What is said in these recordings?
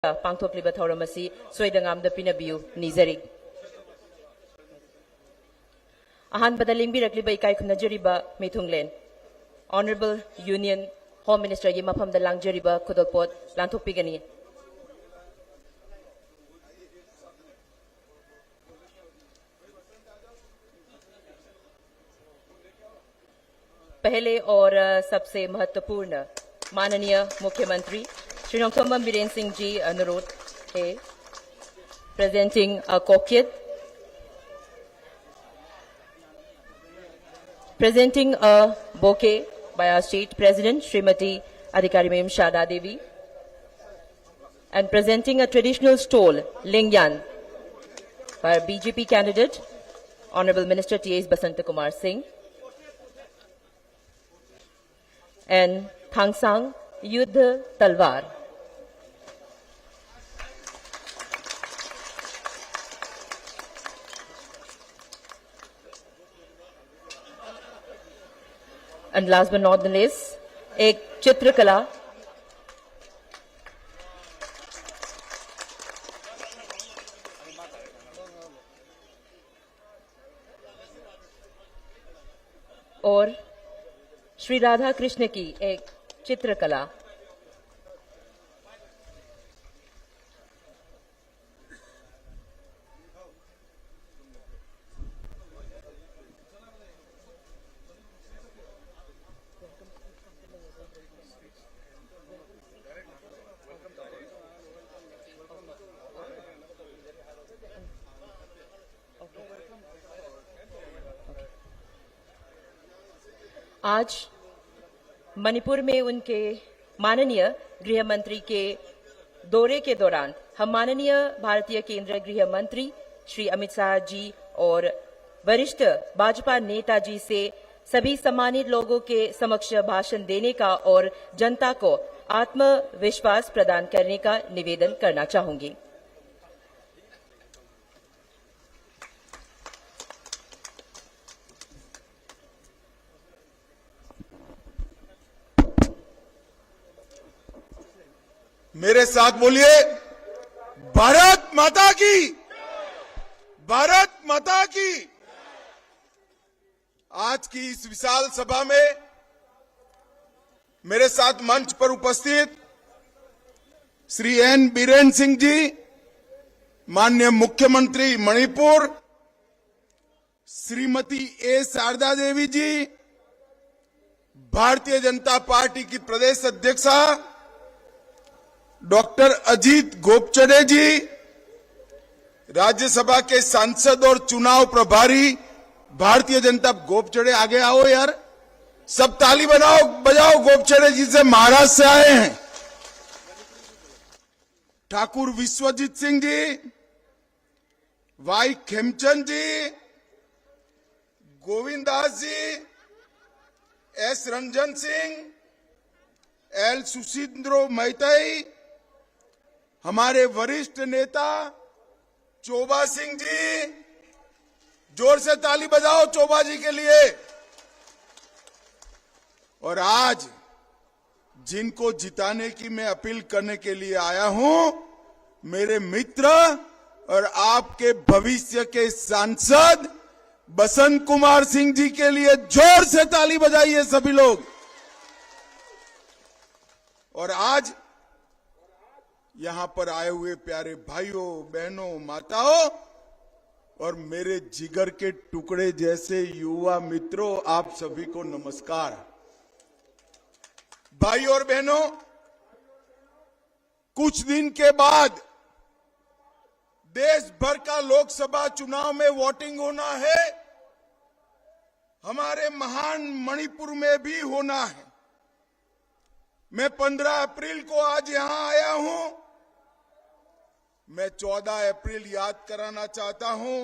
पांथोक्लिबा थौरम असि सोइदंगामदा पिनबियु निजरी अहानबदा लिंबिरक्लिबा इकाई खुनजरिबा मिथुंगलेन honourable union home minister की मफमदा लांगजरिबा खुदोपोत लांथोकपिगनी पहले और सबसे महत्वपूर्ण माननीय मुख्यमंत्री श्री नोंगथोम्बम बीरेन सिंह जी अनुरोध है presenting a bouquet presenting a bouquet by our state president Srimati Adhikari Mem Shada Devi and presenting a traditional stole Lingyan by our BJP candidate Honorable Minister T.S. Basanta Kumar Singh and Thangsang Yudh Talwar. And last but not the least, एक चित्रकला और श्री राधा कृष्ण की एक चित्रकला आज मणिपुर में उनके माननीय गृह मंत्री के दौरे के दौरान हम माननीय भारतीय केंद्रीय गृह मंत्री श्री अमित शाह जी और वरिष्ठ भाजपा नेताजी से सभी सम्मानित लोगों के समक्ष भाषण देने का और जनता को आत्मविश्वास प्रदान करने का निवेदन करना चाहूंगी। मेरे साथ बोलिए भारत माता की, भारत माता की। आज की इस विशाल सभा में मेरे साथ मंच पर उपस्थित श्री एन बीरेन सिंह जी, माननीय मुख्यमंत्री मणिपुर, श्रीमती ए शारदा देवी जी, भारतीय जनता पार्टी की प्रदेश अध्यक्षा डॉक्टर अजीत गोपचड़े जी, राज्यसभा के सांसद और चुनाव प्रभारी भारतीय जनता। गोपचड़े आगे आओ यार, सब ताली बजाओ। गोपचड़े जी से महाराष्ट्र से आए हैं। ठाकुर विश्वजीत सिंह जी, वाई खेमचंद जी, गोविंद दास जी, एस रंजन सिंह, एल सुशींद्रो मैतई, हमारे वरिष्ठ नेता चोबा सिंह जी, जोर से ताली बजाओ चोबा जी के लिए। और आज जिनको जिताने की मैं अपील करने के लिए आया हूं, मेरे मित्र और आपके भविष्य के सांसद बसंत कुमार सिंह जी के लिए जोर से ताली बजाइए सभी लोग। और आज यहां पर आए हुए प्यारे भाइयों बहनों माताओं और मेरे जिगर के टुकड़े जैसे युवा मित्रों, आप सभी को नमस्कार। भाइयों और बहनों, कुछ दिन के बाद देश भर का लोकसभा चुनाव में वोटिंग होना है। हमारे महान मणिपुर में भी होना है। मैं 15 अप्रैल को आज यहां आया हूं। मैं 14 अप्रैल याद कराना चाहता हूं।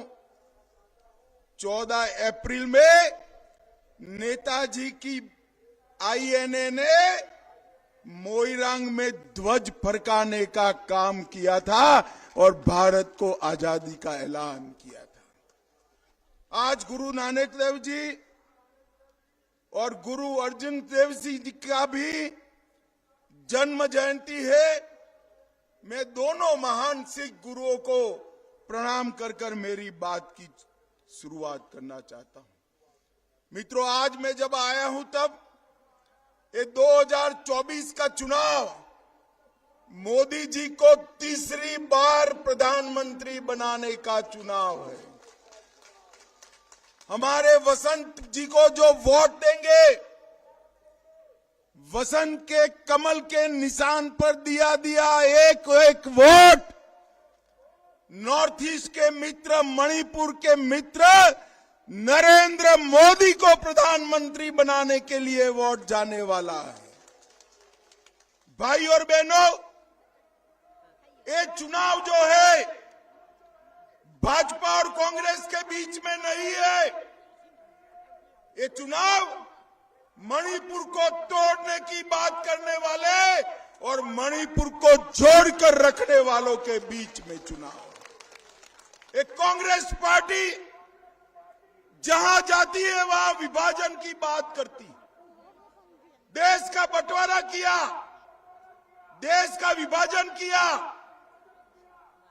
14 अप्रैल में नेताजी की आईएनए ने मोइरांग में ध्वज फरकाने का काम किया था और भारत को आजादी का ऐलान किया था। आज गुरु नानक देव जी और गुरु अर्जुन देव जी का भी जन्म जयंती है। मैं दोनों महान सिख गुरुओं को प्रणाम कर कर मेरी बात की शुरुआत करना चाहता हूं। मित्रों, आज मैं जब आया हूं तब ये 2024 का चुनाव मोदी जी को तीसरी बार प्रधानमंत्री बनाने का चुनाव है। हमारे वसंत जी को जो वोट देंगे, वसंत के कमल के निशान पर दिया एक एक वोट नॉर्थ ईस्ट के मित्र, मणिपुर के मित्र नरेंद्र मोदी को प्रधानमंत्री बनाने के लिए वोट जाने वाला है। भाई और बहनों, ये चुनाव जो है भाजपा और कांग्रेस के बीच में नहीं है। ये चुनाव मणिपुर को तोड़ने की बात करने वाले और मणिपुर को जोड़कर रखने वालों के बीच में चुनाव। एक कांग्रेस पार्टी जहां जाती है वहां विभाजन की बात करती, देश का बंटवारा किया, देश का विभाजन किया।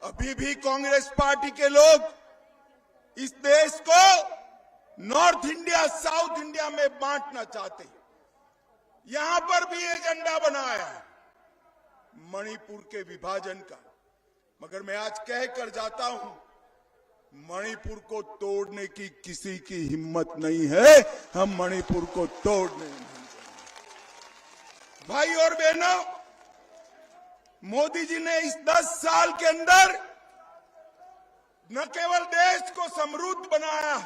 अभी भी कांग्रेस पार्टी के लोग इस देश को नॉर्थ इंडिया, साउथ इंडिया में बांटना चाहते। यहां पर भी एजेंडा बनाया है मणिपुर के विभाजन का। मगर मैं आज कह कर जाता हूं, मणिपुर को तोड़ने की किसी की हिम्मत नहीं है। हम मणिपुर को तोड़ने नहीं देंगे। भाई और बहनों, मोदी जी ने इस 10 साल के अंदर न केवल देश को समृद्ध बनाया,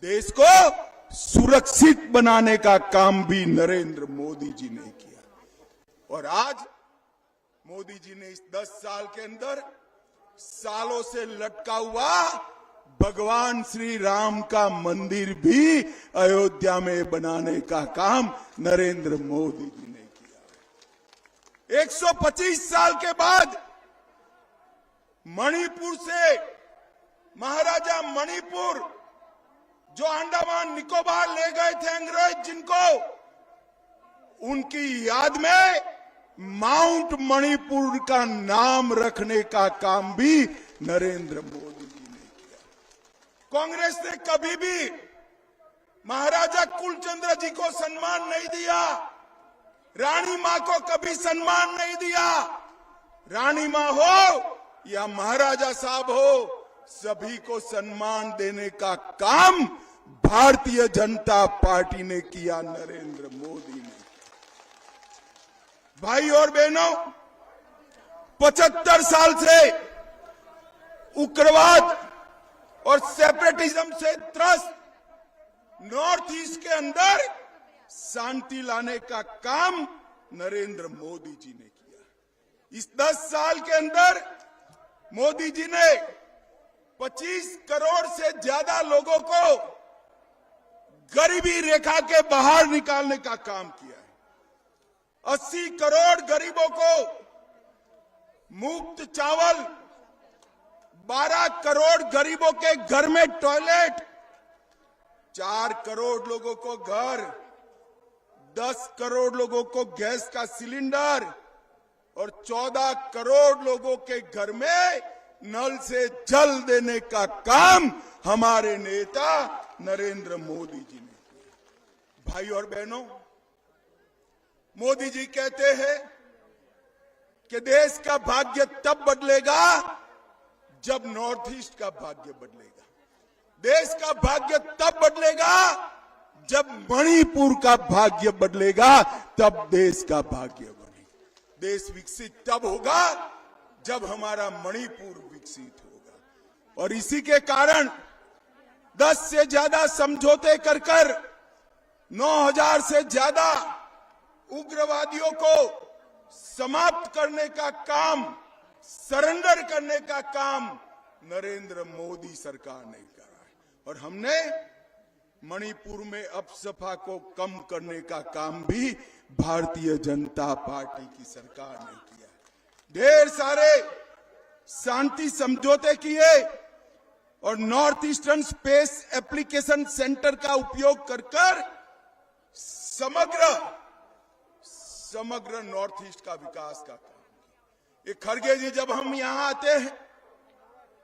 देश को सुरक्षित बनाने का काम भी नरेंद्र मोदी जी ने किया। और आज मोदी जी ने इस 10 साल के अंदर सालों से लटका हुआ भगवान श्री राम का मंदिर भी अयोध्या में बनाने का काम नरेंद्र मोदी जी ने किया। 125 साल के बाद मणिपुर से महाराजा मणिपुर जो अंडमान निकोबार ले गए थे अंग्रेज जिनको, उनकी याद में माउंट मणिपुर का नाम रखने का काम भी नरेंद्र मोदी जी ने किया। कांग्रेस ने कभी भी महाराजा कुलचंद्र जी को सम्मान नहीं दिया, रानी मां को कभी सम्मान नहीं दिया। रानी मां हो या महाराजा साहब हो, सभी को सम्मान देने का काम भारतीय जनता पार्टी ने किया, नरेंद्र मोदी ने। भाई और बहनों, 75 साल से उग्रवाद और सेपरेटिज्म से त्रस्त नॉर्थ ईस्ट के अंदर शांति लाने का काम नरेंद्र मोदी जी ने किया। इस 10 साल के अंदर मोदी जी ने 25 करोड़ से ज्यादा लोगों को गरीबी रेखा के बाहर निकालने का काम किया है। 80 करोड़ गरीबों को मुफ्त चावल, 12 करोड़ गरीबों के घर में टॉयलेट, 4 करोड़ लोगों को घर, 10 करोड़ लोगों को गैस का सिलेंडर और 14 करोड़ लोगों के घर में नल से जल देने का काम हमारे नेता नरेंद्र मोदी जी ने किया। भाई और बहनों, मोदी जी कहते हैं कि देश का भाग्य तब बदलेगा जब नॉर्थ ईस्ट का भाग्य बदलेगा। देश का भाग्य तब बदलेगा जब मणिपुर का भाग्य बदलेगा, तब देश का भाग्य बनेगा। देश विकसित तब होगा जब हमारा मणिपुर विकसित होगा। और इसी के कारण 10 से ज्यादा समझौते कर 9,000 से ज्यादा उग्रवादियों को समाप्त करने का काम, सरेंडर करने का काम नरेंद्र मोदी सरकार ने करा है। और हमने मणिपुर में अपसफा को कम करने का काम भी भारतीय जनता पार्टी की सरकार ने किया। ढेर सारे शांति समझौते किए और north eastern space application centre का उपयोग कर समग्र नॉर्थ ईस्ट का विकास का काम किया। ये खड़गे जी जब हम यहां आते हैं,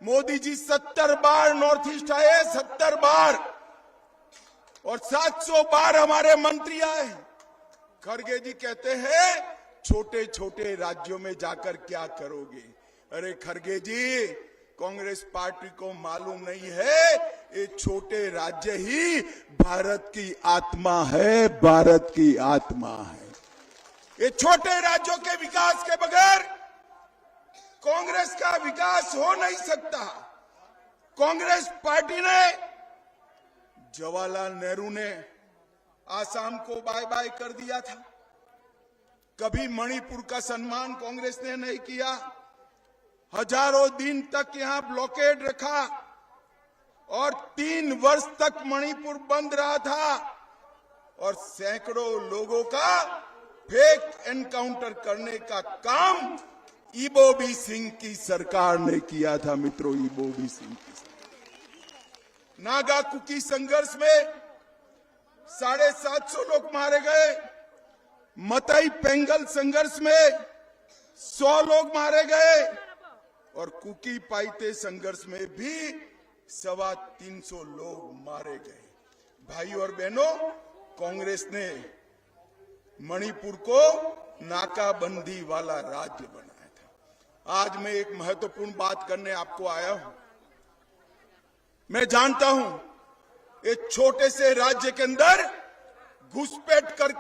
मोदी जी 70 बार नॉर्थ ईस्ट आए, 70 बार, और 700 बार हमारे मंत्री आए। खड़गे जी कहते हैं छोटे छोटे राज्यों में जाकर क्या करोगे। अरे खड़गे जी, कांग्रेस पार्टी को मालूम नहीं है ये छोटे राज्य ही भारत की आत्मा है, भारत की आत्मा है। ये छोटे राज्यों के विकास के बगैर कांग्रेस का विकास हो नहीं सकता। कांग्रेस पार्टी ने, जवाहरलाल नेहरू ने आसाम को बाय बाय कर दिया था, कभी मणिपुर का सम्मान कांग्रेस ने नहीं किया, हजारों दिन तक यहां ब्लॉकेड रखा और 3 वर्ष तक मणिपुर बंद रहा था और सैकड़ों लोगों का फेक एनकाउंटर करने का काम इबोबी सिंह की सरकार ने किया था। मित्रों, इबोबी सिंह की सरकार। नागा कुकी संघर्ष में 750 लोग मारे गए, मताई पेंगल संघर्ष में 100 लोग मारे गए और कुकी पाइते संघर्ष में भी 350 लोग मारे गए। भाई और बहनों, कांग्रेस ने मणिपुर को नाकाबंदी वाला राज्य बनाया था। आज मैं एक महत्वपूर्ण बात करने आपको आया हूं। मैं जानता हूं एक छोटे से राज्य के अंदर घुसपैठ कर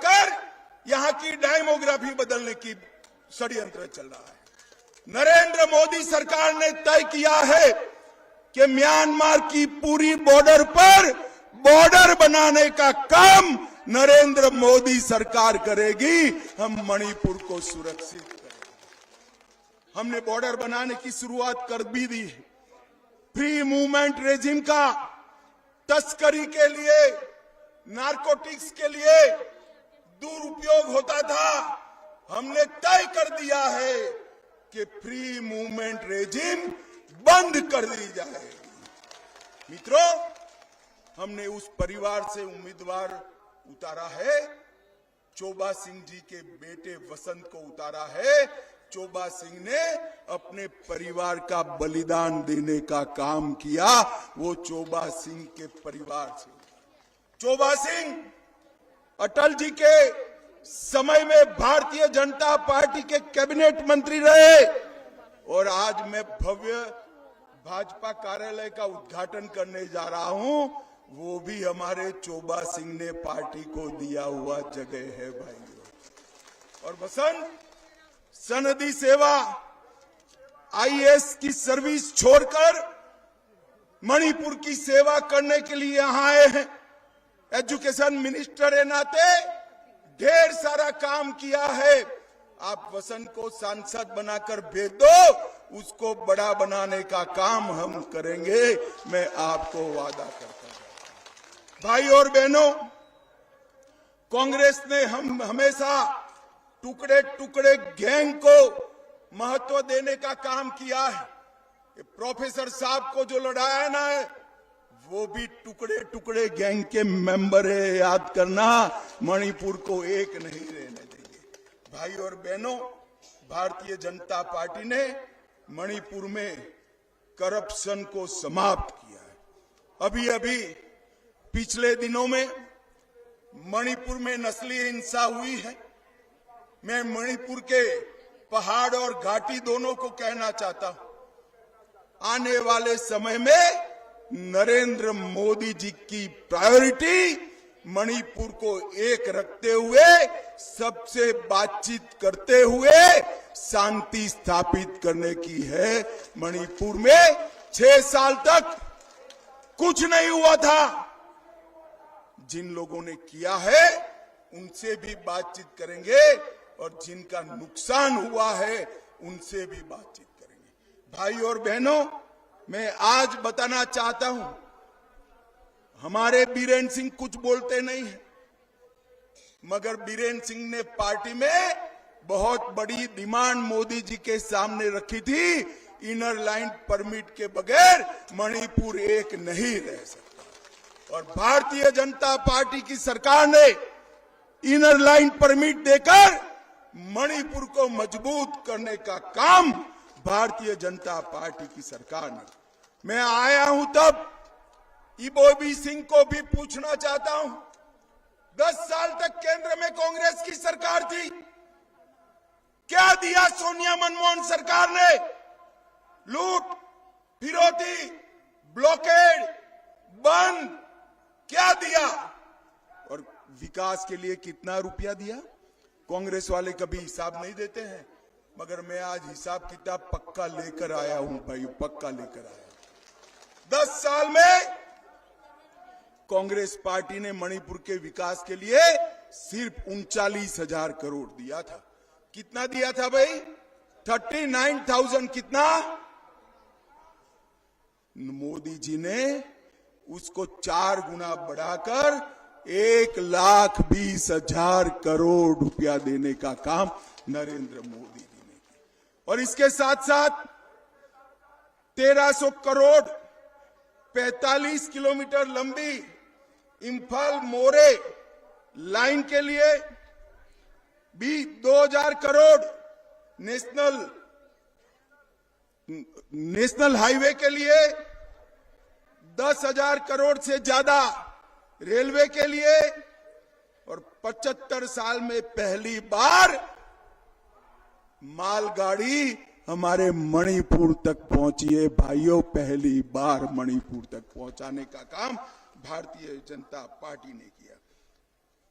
यहां की डेमोग्राफी बदलने की षड्यंत्र चल रहा है। नरेंद्र मोदी सरकार ने तय किया है कि म्यांमार की पूरी बॉर्डर पर बॉर्डर बनाने का काम नरेंद्र मोदी सरकार करेगी। हम मणिपुर को सुरक्षित करेंगे। हमने बॉर्डर बनाने की शुरुआत कर भी दी है। फ्री मूवमेंट रेजिम का तस्करी के लिए, नारकोटिक्स के लिए दुरुपयोग होता था, हमने तय कर दिया है कि फ्री मूवमेंट रेजिम बंद कर दी जाएगी। मित्रों, हमने उस परिवार से उम्मीदवार उतारा है, चोबा सिंह जी के बेटे वसंत को उतारा है। चोबा सिंह ने अपने परिवार का बलिदान देने का काम किया, वो चोबा सिंह के परिवार से। चोबा सिंह अटल जी के समय में भारतीय जनता पार्टी के कैबिनेट मंत्री रहे और आज मैं भव्य भाजपा कार्यालय का उद्घाटन करने जा रहा हूं, वो भी हमारे चोबा सिंह ने पार्टी को दिया हुआ जगह है भाइयों। और वसंत सनदी सेवा, आईएएस की सर्विस छोड़कर मणिपुर की सेवा करने के लिए यहां आए हैं। एजुकेशन मिनिस्टर के नाते ढेर सारा काम किया है। आप वसंत को सांसद बनाकर भेज दो, उसको बड़ा बनाने का काम हम करेंगे, मैं आपको वादा करता हूं। भाई और बहनों, कांग्रेस ने हम हमेशा टुकड़े टुकड़े गैंग को महत्व देने का काम किया है। प्रोफेसर साहब को जो लड़ाया ना है, वो भी टुकड़े टुकड़े गैंग के मेंबर है, याद करना। मणिपुर को एक नहीं रहने देंगे। भाई और बहनों, भारतीय जनता पार्टी ने मणिपुर में करप्शन को समाप्त किया है। अभी अभी पिछले दिनों में मणिपुर में नस्ली हिंसा हुई है। मैं मणिपुर के पहाड़ और घाटी दोनों को कहना चाहता हूं, आने वाले समय में नरेंद्र मोदी जी की प्रायोरिटी मणिपुर को एक रखते हुए, सबसे बातचीत करते हुए शांति स्थापित करने की है। मणिपुर में 6 साल तक कुछ नहीं हुआ था। जिन लोगों ने किया है उनसे भी बातचीत करेंगे और जिनका नुकसान हुआ है उनसे भी बातचीत करेंगे। भाई और बहनों, मैं आज बताना चाहता हूं, हमारे बीरेन सिंह कुछ बोलते नहीं है, मगर बीरेन सिंह ने पार्टी में बहुत बड़ी डिमांड मोदी जी के सामने रखी थी। इनर लाइन परमिट के बगैर मणिपुर एक नहीं रह सकता और भारतीय जनता पार्टी की सरकार ने इनर लाइन परमिट देकर मणिपुर को मजबूत करने का काम भारतीय जनता पार्टी की सरकार ने। मैं आया हूं तब इबोबी सिंह को भी पूछना चाहता हूं, 10 साल तक केंद्र में कांग्रेस की सरकार थी, क्या दिया सोनिया मनमोहन सरकार ने? लूट, फिरौती, ब्लॉकेड, बंद, क्या दिया? और विकास के लिए कितना रुपया दिया? कांग्रेस वाले कभी हिसाब नहीं देते हैं, मगर मैं आज हिसाब किताब पक्का लेकर आया हूं भाई, पक्का लेकर आया। 10 साल में कांग्रेस पार्टी ने मणिपुर के विकास के लिए सिर्फ 39,000 करोड़ दिया था। कितना दिया था भाई? 39,000। कितना? मोदी जी ने उसको 4 गुना बढ़ाकर 1,20,000 करोड़ रुपया देने का काम नरेंद्र मोदी जी ने किया। और इसके साथ साथ 1,300 करोड़ 45 किलोमीटर लंबी इम्फाल मोरे लाइन के लिए भी 2,000 करोड़, नेशनल हाईवे के लिए 10,000 करोड़ से ज्यादा, रेलवे के लिए, और 75 साल में पहली बार मालगाड़ी हमारे मणिपुर तक पहुंची है भाइयों, पहली बार मणिपुर तक पहुंचाने का काम भारतीय जनता पार्टी ने किया।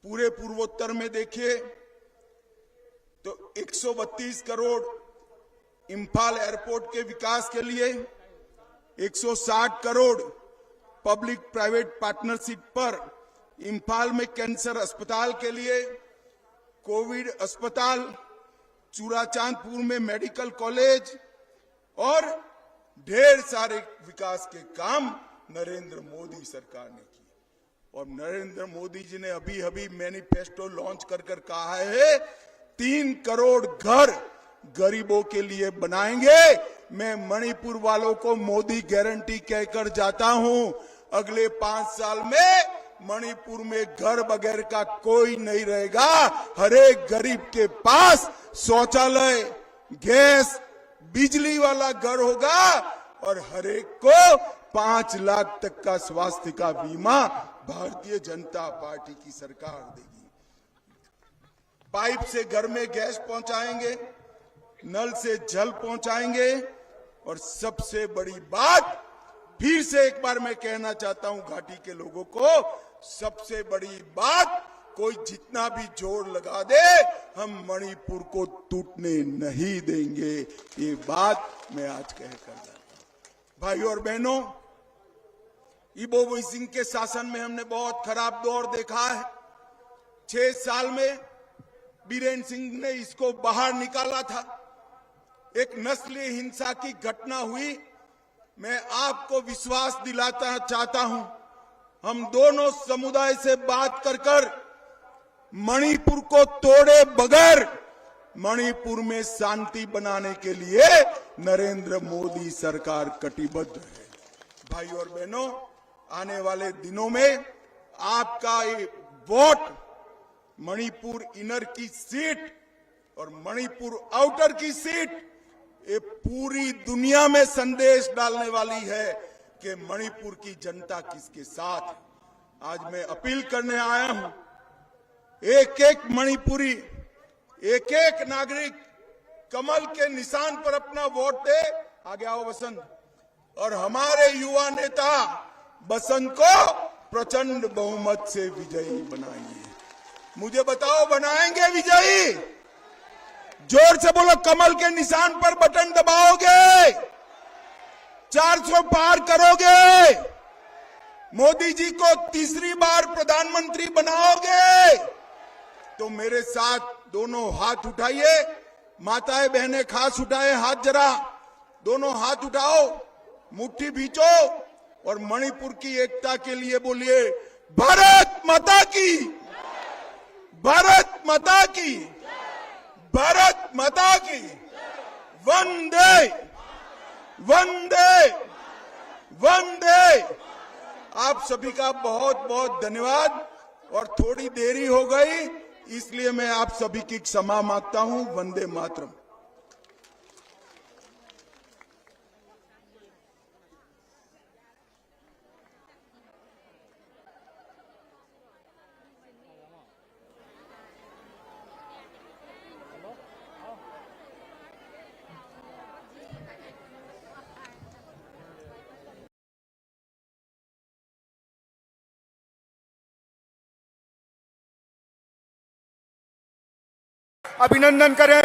पूरे पूर्वोत्तर में देखिए तो 132 करोड़ इम्फाल एयरपोर्ट के विकास के लिए, 160 करोड़ पब्लिक प्राइवेट पार्टनरशिप पर इम्फाल में कैंसर अस्पताल के लिए, कोविड अस्पताल, चूराचांदपुर में मेडिकल कॉलेज, और ढेर सारे विकास के काम नरेंद्र मोदी सरकार ने किए। और नरेंद्र मोदी जी ने अभी अभी मैनिफेस्टो लॉन्च कर कहा है 3 करोड़ घर गरीबों के लिए बनाएंगे। मैं मणिपुर वालों को मोदी गारंटी कहकर जाता हूं, अगले 5 साल में मणिपुर में घर बगैर का कोई नहीं रहेगा। हर एक गरीब के पास शौचालय, गैस, बिजली वाला घर होगा, और हर एक को 5 लाख तक का स्वास्थ्य का बीमा भारतीय जनता पार्टी की सरकार देगी। पाइप से घर में गैस पहुंचाएंगे, नल से जल पहुंचाएंगे, और सबसे बड़ी बात फिर से एक बार मैं कहना चाहता हूं घाटी के लोगों को, सबसे बड़ी बात, कोई जितना भी जोर लगा दे, हम मणिपुर को टूटने नहीं देंगे। ये बात मैं आज कहकर जाता हूं। भाइयों और बहनों, इबोबी सिंह के शासन में हमने बहुत खराब दौर देखा है। 6 साल में बीरेन सिंह ने इसको बाहर निकाला था। एक नस्लीय हिंसा की घटना हुई। मैं आपको विश्वास दिलाता चाहता हूं, हम दोनों समुदाय से बात कर मणिपुर को तोड़े बगैर मणिपुर में शांति बनाने के लिए नरेंद्र मोदी सरकार कटिबद्ध है। भाइयों और बहनों, आने वाले दिनों में आपका ये वोट मणिपुर इनर की सीट और मणिपुर आउटर की सीट, ये पूरी दुनिया में संदेश डालने वाली है कि मणिपुर की जनता किसके साथ है। आज मैं अपील करने आया हूं, एक एक मणिपुरी, एक एक नागरिक कमल के निशान पर अपना वोट दे। आगे आओ बसंत, और हमारे युवा नेता बसंत को प्रचंड बहुमत से विजयी बनाएंगे। मुझे बताओ, बनाएंगे विजयी? जोर से बोलो, कमल के निशान पर बटन दबाओगे? 400 पार करोगे? मोदी जी को तीसरी बार प्रधानमंत्री बनाओगे? तो मेरे साथ दोनों हाथ उठाइए। माताएं बहनें खास उठाए हाथ, जरा दोनों हाथ उठाओ, मुट्ठी भींचो, और मणिपुर की एकता के लिए बोलिए भारत माता की, भारत माता की, भारत माता की, वंदे वंदे वंदे। आप सभी का बहुत बहुत धन्यवाद। और थोड़ी देरी हो गई, इसलिए मैं आप सभी की क्षमा मांगता हूं। वंदे मातरम। अभिनंदन करें